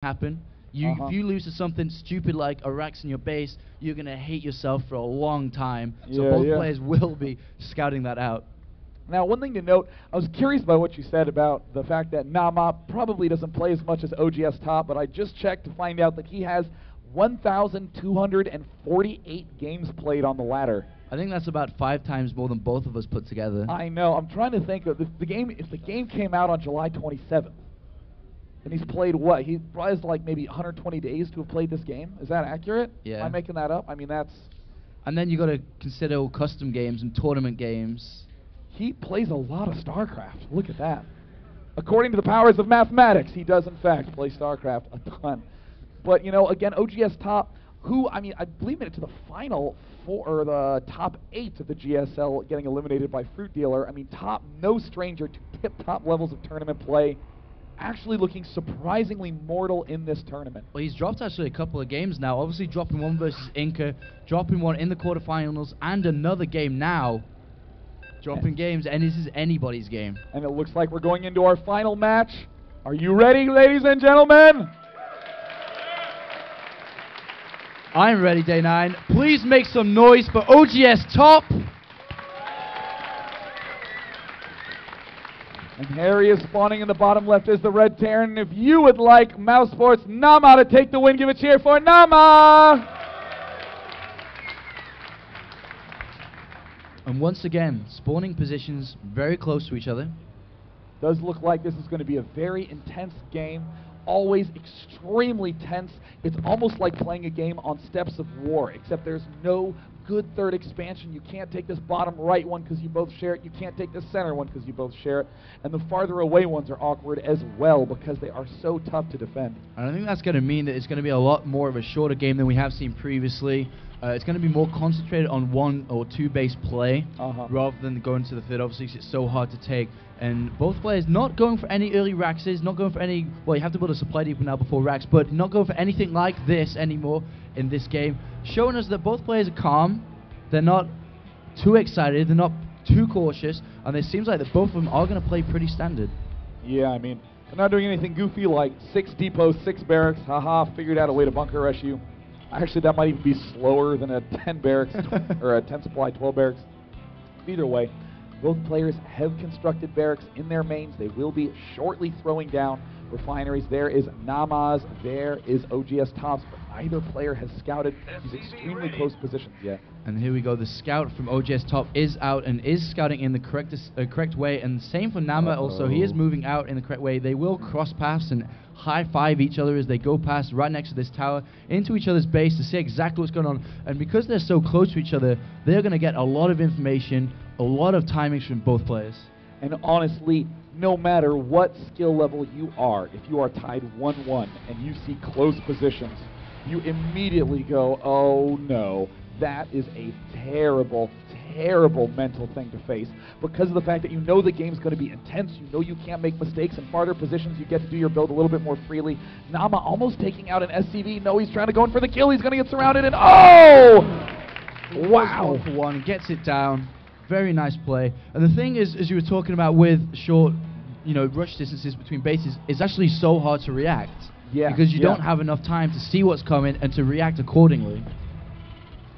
happen. If you lose to something stupid like a Rax in your base, you're going to hate yourself for a long time. So both players will be scouting that out. Now, one thing to note, I was curious about what you said about the fact that Naama probably doesn't play as much as OGSTop, but I just checked to find out that he has 1,248 games played on the ladder. I think that's about 5 times more than both of us put together. I know. I'm trying to think of if the game came out on July 27th, and he's played what? He probably has like maybe 120 days to have played this game. Is that accurate? Yeah. Am I making that up? I mean, that's... And then you got to consider all custom games and tournament games. He plays a lot of StarCraft. Look at that. According to the powers of mathematics, he does in fact play StarCraft a ton. But, you know, again, OGSTop, who, I mean, I believe made it to the final or the top 8 of the GSL, getting eliminated by Fruit Dealer. I mean, Top, no stranger to tip-top levels of tournament play, actually looking surprisingly mortal in this tournament. Well, he's dropped actually a couple of games now, obviously dropping one versus Inca, dropping one in the quarterfinals, and another game now. Dropping games, and this is anybody's game. And it looks like we're going into our final match. Are you ready, ladies and gentlemen? I'm ready, Day 9. Please make some noise for OGSTop. And Harry is spawning in the bottom left as the red Terran. If you would like MouzNaama to take the win, give a cheer for Naama! And once again, spawning positions very close to each other. Does look like this is going to be a very intense game. Always extremely tense. It's almost like playing a game on Steps of War, except there's no good third expansion. You can't take this bottom right one because you both share it. You can't take the center one because you both share it. And the farther away ones are awkward as well because they are so tough to defend. And I think that's going to mean that it's going to be a lot more of a shorter game than we have seen previously. It's going to be more concentrated on 1 or 2 base play rather than going to the third, obviously, because it's so hard to take. And both players not going for any early Raxes, not going for any... Well, you have to build a supply depot now before Rax, but not going for anything like this anymore in this game. Showing us that both players are calm, they're not too excited, they're not too cautious, and it seems like that both of them are going to play pretty standard. Yeah, I mean, they're not doing anything goofy like 6 depots, 6 barracks, haha, figured out a way to bunker rush you. Actually, that might even be slower than a 10 barracks or a 10 supply, 12 barracks. Either way, both players have constructed barracks in their mains. They will be shortly throwing down refineries. There is Naama's, there is OGSTop's, but neither player has scouted these extremely close positions yet. And here we go, the scout from OGSTop is out and is scouting in the correct way, and same for Naama also. He is moving out in the correct way. They will cross paths and high-five each other as they go past right next to this tower into each other's base to see exactly what's going on. And because they're so close to each other, they're going to get a lot of information, a lot of timings from both players. And honestly, no matter what skill level you are, if you are tied 1-1 and you see close positions, you immediately go, oh no, that is a terrible, terrible mental thing to face because of the fact that you know the game's going to be intense, you know you can't make mistakes. In farther positions, you get to do your build a little bit more freely. Naama almost taking out an SCV. No, he's trying to go in for the kill. He's going to get surrounded, and oh! Wow. 1 for 1, gets it down. Very nice play. And the thing is, as you were talking about with short, rush distances between bases, it's actually so hard to react. Yeah. Because you don't have enough time to see what's coming and to react accordingly.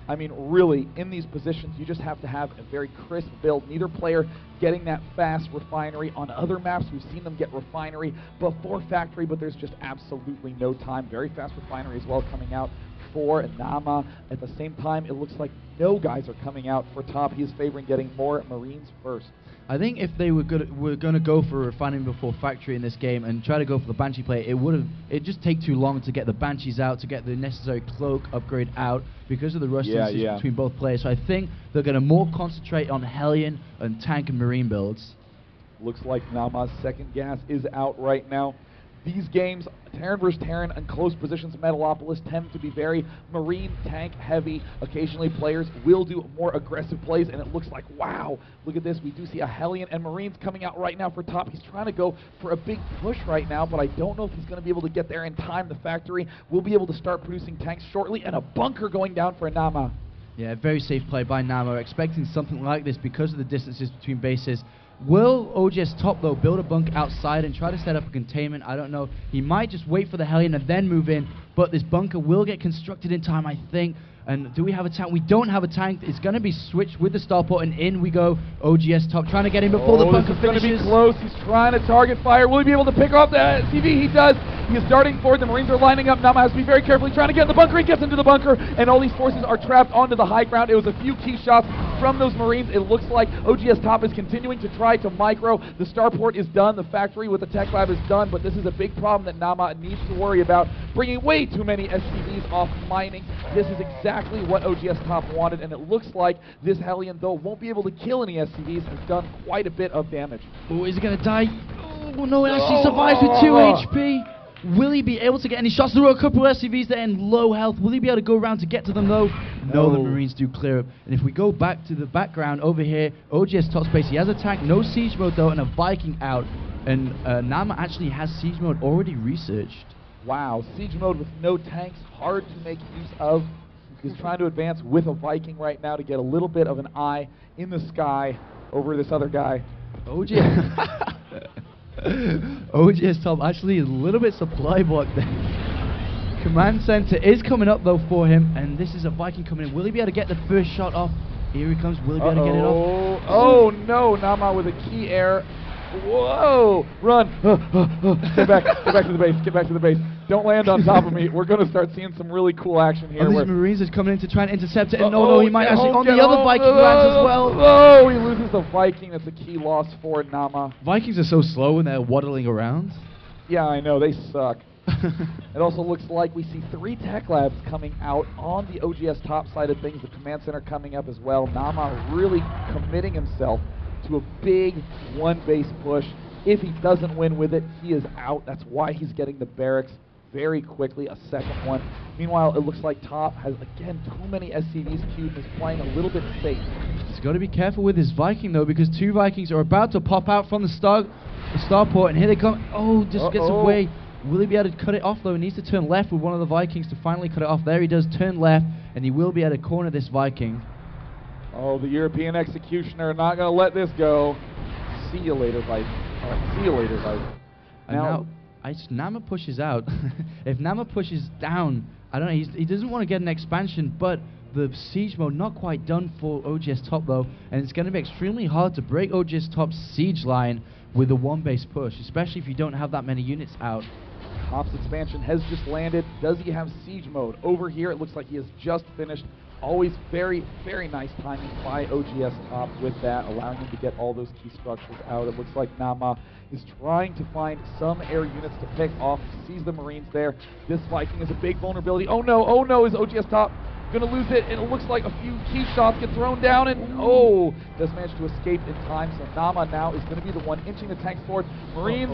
I mean, really, in these positions, you just have to have a very crisp build. Neither player getting that fast refinery. On other maps, we've seen them get refinery before factory, but there's just absolutely no time. Very fast refinery as well coming out for Naama. At the same time, it looks like no guys are coming out for top. He is favoring getting more Marines first. I think if they were going to go for refining before factory in this game and try to go for the Banshee play, it just take too long to get the Banshees out, to get the necessary cloak upgrade out because of the rush distances between both players. So I think they're going to more concentrate on Hellion and tank and Marine builds. Looks like Naama's second gas is out right now. These games, Terran versus Terran and close positions, Metalopolis tend to be very Marine tank heavy. Occasionally players will do more aggressive plays, and it looks like, wow, look at this. We do see a Hellion and Marines coming out right now for top. He's trying to go for a big push right now, but I don't know if he's going to be able to get there in time. The factory will be able to start producing tanks shortly, and a bunker going down for Naama. Yeah, very safe play by Naama, expecting something like this because of the distances between bases. Will OGSTop, though, build a bunk outside and try to set up a containment? I don't know. He might just wait for the Hellion and then move in, but this bunker will get constructed in time, I think. And do we have a tank? We don't have a tank. It's going to be switched with the starport, and in we go. OGSTop trying to get in before the bunker finishes. This is going to be close. He's trying to target fire. Will he be able to pick off the CV? He does. He is darting forward. The Marines are lining up. Nama has to be very carefully trying to get in the bunker. He gets into the bunker, and all these forces are trapped onto the high ground. It was a few key shots from those Marines. It looks like OGSTop is continuing to try to micro. The starport is done. The factory with the tech lab is done, but this is a big problem that Nama needs to worry about. Bringing way too many SCVs off mining. This is exactly what OGSTop wanted, and it looks like this Hellion, though, won't be able to kill any SCVs. Has done quite a bit of damage. Oh, is he going to die? Oh, no, it actually survives with 2 HP. Will he be able to get any shots? There were a couple of SCVs there in low health. Will he be able to go around to get to them, though? No, the Marines do clear up. And if we go back to the background over here, OGSTop space, he has a tank, no siege mode, though, and a Viking out. And Nama actually has siege mode already researched. Wow, siege mode with no tanks, hard to make use of. He's trying to advance with a Viking right now to get a little bit of an eye in the sky over this other guy. OGSTop actually is a little bit supply blocked there. Command center is coming up though for him, and this is a Viking coming in. Will he be able to get the first shot off? Here he comes. Will he be able to get it off? Oh no, Nama with a key air. Whoa! Run! Get back to the base. Get back to the base. Don't land on top of me. We're going to start seeing some really cool action here. These Marines are coming in to try and intercept it. And no, he might actually on the other Viking lands as well. Oh, he loses the Viking. That's a key loss for Nama. Vikings are so slow when they're waddling around. Yeah, I know. They suck. It also looks like we see 3 tech labs coming out on the OGSTop side of things. The command center coming up as well. Nama really committing himself to a big 1 base push. If he doesn't win with it, he is out. That's why he's getting the barracks very quickly, a second one. Meanwhile, it looks like Top has, again, too many SCVs queued and is playing a little bit safe. He's got to be careful with his Viking, though, because 2 Vikings are about to pop out from the starport, and here they come. Oh, just gets away. Will he be able to cut it off, though? He needs to turn left with one of the Vikings to finally cut it off. There he does, turn left, and he will be able to corner this Viking. Oh, the European executioner not going to let this go. See you later, Viking. See you later, Viking. Now Nama pushes out. If Nama pushes down, I don't know, he doesn't want to get an expansion, but the siege mode not quite done for OGSTop, though, and it's going to be extremely hard to break OGSTop's siege line with a 1 base push, especially if you don't have that many units out. Top's expansion has just landed. Does he have siege mode? Over here, it looks like he has just finished. Always very, very nice timing by OGSTop with that, allowing him to get all those key structures out. It looks like Nama is trying to find some air units to pick off. Sees the Marines there. This Viking is a big vulnerability. Oh no, is OGSTop going to lose it? And it looks like a few key shots get thrown down, and does manage to escape in time. So Nama now is going to be the one inching the tanks forward. Marines,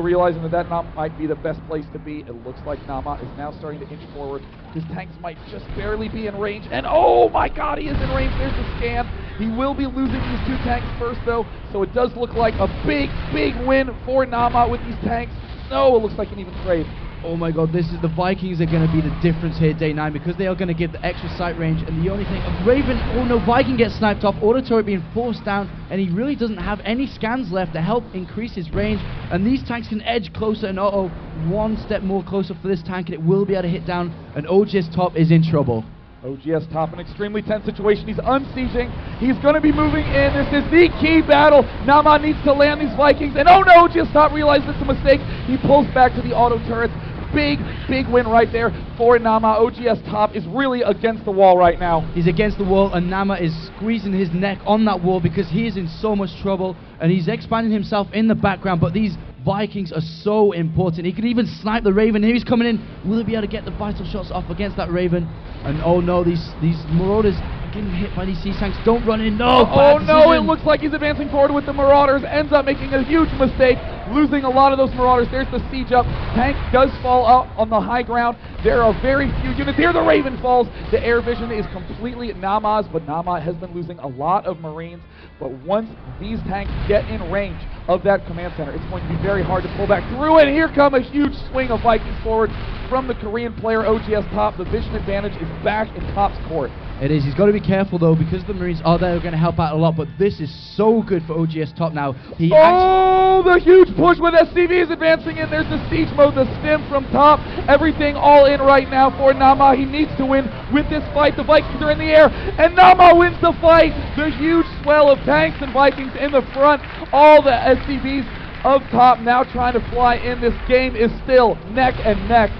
realizing that might be the best place to be. It looks like Nama is now starting to inch forward. His tanks might just barely be in range, and oh my god, he is in range. There's the scan. He will be losing these 2 tanks first, though, so it does look like a big, big win for Nama with these tanks. No, it looks like an even trade. Oh my god, the Vikings are going to be the difference here day 9, because they are going to give the extra sight range, and the only thing, Raven, Viking gets sniped off, auto turret being forced down, and he really doesn't have any scans left to help increase his range, and these tanks can edge closer, and 1 step more closer for this tank, and it will be able to hit down, and OGSTop is in trouble. OGSTop, an extremely tense situation. He's unsieging. He's going to be moving in. This is the key battle. Nama needs to land these Vikings, and oh no, OGSTop realized it's a mistake. He pulls back to the auto turrets. Big, big win right there for Nama. OGSTop is really against the wall right now. He's against the wall, and Nama is squeezing his neck on that wall because he is in so much trouble, and he's expanding himself in the background, but these Vikings are so important. He could even snipe the Raven. Here he's coming in. Will he be able to get the vital shots off against that Raven? And oh no, these Marauders getting hit by these sea tanks. Don't run in. No! Oh no, it looks like he's advancing forward with the Marauders. Ends up making a huge mistake, losing a lot of those Marauders. There's the siege up. Tank does fall out on the high ground. There are very few units. Here the Raven falls. The air vision is completely Nama's, but Nama has been losing a lot of Marines. But once these tanks get in range of that command center, it's going to be very hard to pull back through. And here come a huge swing of Vikings forward from the Korean player OGSTop. The vision advantage is back in Top's court. It is. He's got to be careful though, because the Marines are there, going to help out a lot. But this is so good for OGSTop now. The huge push with SCV is advancing in. There's the siege mode, the stim from top. Everything all in right now for Naama. He needs to win with this fight. The Vikings are in the air, and Naama wins the fight. The huge swell of tanks and Vikings in the front. All the SCVs up top now trying to fly in. This game is still neck and neck.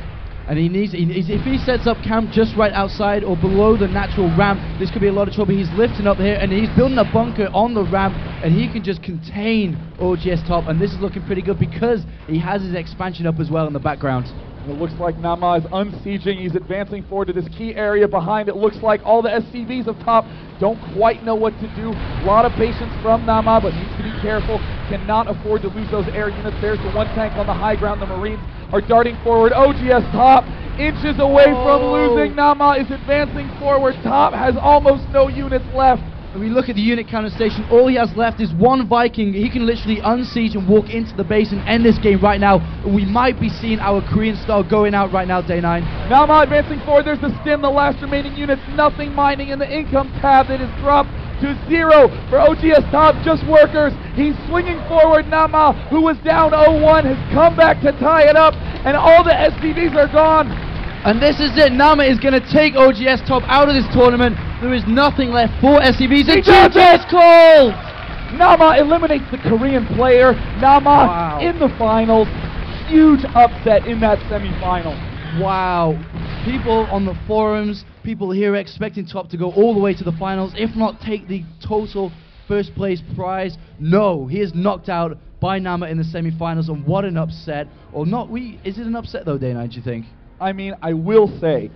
And if he sets up camp just right outside or below the natural ramp, this could be a lot of trouble. He's lifting up here, and he's building a bunker on the ramp, and he can just contain OGSTop, and this is looking pretty good because he has his expansion up as well in the background. It looks like Naama is unsieging. He's advancing forward to this key area behind. It looks like all the SCVs up top don't quite know what to do. A lot of patience from Naama, but needs to be careful. Cannot afford to lose those air units. There's the one tank on the high ground. The Marines are darting forward. OGSTop inches away from losing. Naama is advancing forward. Top has almost no units left. When we look at the unit counter station, all he has left is one Viking. He can literally unsiege and walk into the base and end this game right now. We might be seeing our Korean star going out right now, Day 9. Naama advancing forward. There's the stim, the last remaining units. Nothing mining in the income tab that is dropped to 0 for OGSTop, just workers. He's swinging forward. Naama, who was down 0-1, has come back to tie it up, and all the SCVs are gone. And this is it. Naama is going to take OGSTop out of this tournament. There is nothing left for SCVs. He does it! Called! Naama eliminates the Korean player. Naama in the finals. Huge upset in that semifinal. Wow. People on the forums, people here expecting Top to go all the way to the finals, if not take the total first place prize. No, he is knocked out by Naama in the semifinals, and what an upset. Or not, is it an upset though, Day 9, do you think? I mean, I will say,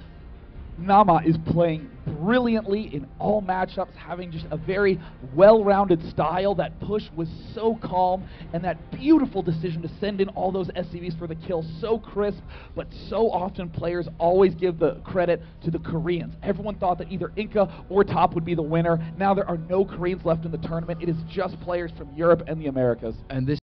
Naama is playing brilliantly in all matchups, having just a very well-rounded style. That push was so calm, and that beautiful decision to send in all those SCVs for the kill, so crisp, but so often players always give the credit to the Koreans. Everyone thought that either Inca or Top would be the winner. Now there are no Koreans left in the tournament. It is just players from Europe and the Americas. And this